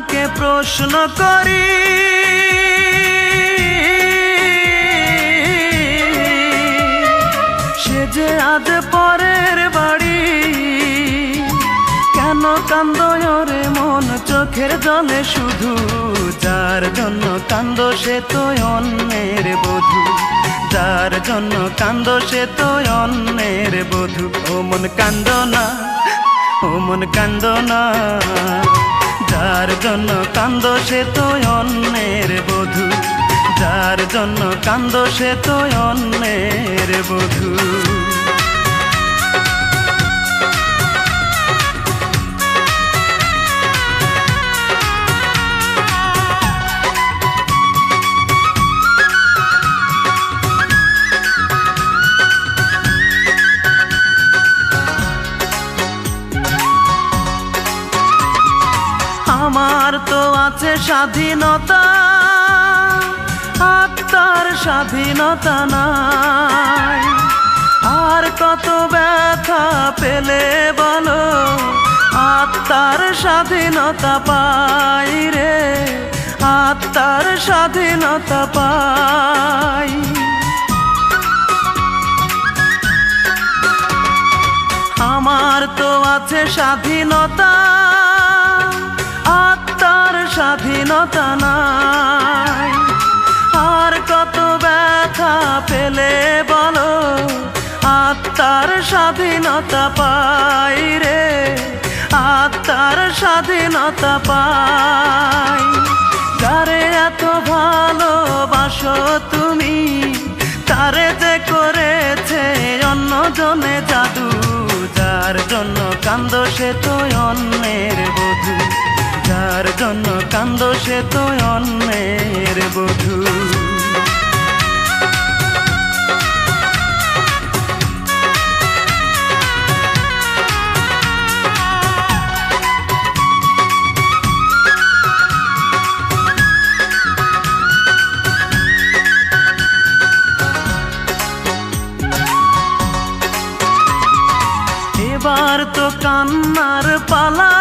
মনটাকে প্রশ্ন করি, সে যে আজ পরের বাড়ি। কেন কান্দো রে মন চোখের জলে শুধু, যার জন্য কান্দো সে তো অন্যের বধূ, যার জন্য কান্দো সে তো অন্যের বধূ। ও মন কান্দো না, ও মন কান্দো না, যার জন্য কান্দো সে তো অন্যের বধূ, যার জন্য কান্দো সে তো অন্যের বধূ। আমার তো আছে স্বাধীনতা, আত্মার স্বাধীনতা নাই। আর কত ব্যথা পেলে বলো, আত্মার স্বাধীনতা পাই রে, আত্মার স্বাধীনতা পাই। আমার তো আছে স্বাধীনতা, আত্মার স্বাধীনতা নাই। আর কত ব্যথা পেলে বলো, আত্মার স্বাধীনতা পাই রে, আত্মার স্বাধীনতা পাই। যারে এত ভালোবাসো তুমি, তারে যে করেছে অন্যজনে জাদু, যার জন্য কান্দো সে তো অন্যের বধূ, যার জন্য কান্দো সে তো অন্যের বধূ। এবার তো কান্নার পালা,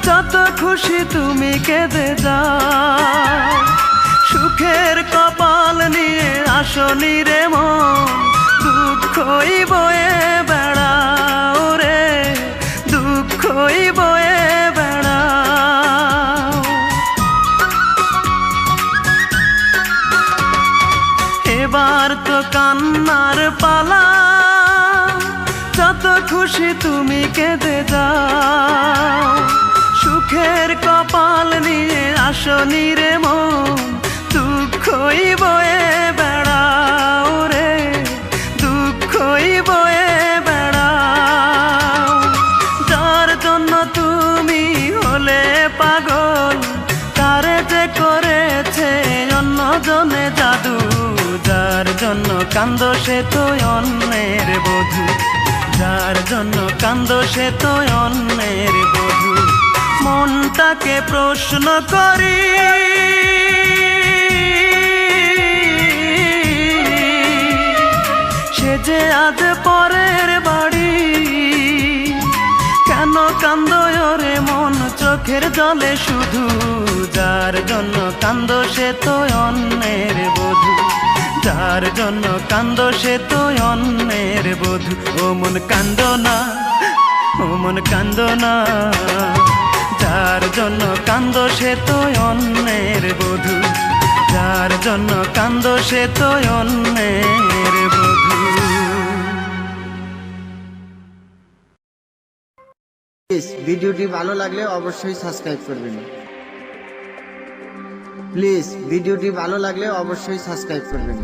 যত খুশি তুমি কেঁদে যাও। সুখের কপাল নিয়ে আসনি রে মন, দুঃখই বয়ে বেড়াও রে, দুঃখই বয়ে বেড়াও। এবার তো কান্নার পালা, যত খুশি তুমি কেঁদে যাও। সুখের কপাল নিয়ে আসনি রে মন, দুঃখই বয়ে বেড়াও রে, দুঃখই বয়ে বেড়াও। যার জন্য তুমি হলে পাগল, তারে যে করেছে অন্যজনে জাদু, যার জন্য কান্দো সে তো অন্যের বধূ, যার জন্য কান্দো সে তো অন্যের বধূ। মনটাকে প্রশ্ন করি, সে যে আজ পরের বাড়ি। কেন কান্দো রে মন চোখের জলে শুধু, যার জন্য কান্দো সে তো অন্যের বধূ, যার জন্য কান্দো সে তো অন্যের বধূ। ও মন কান্দো না, ও মন কান্দো না, যার জন্য কান্দো সে তো অন্যের বধূ, যার জন্য কান্দো সে তো অন্যের বধূ। ভিডিওটি ভালো লাগলে অবশ্যই সাবস্ক্রাইব করবেন। প্লিজ ভিডিওটি ভালো লাগলে অবশ্যই সাবস্ক্রাইব করবেন।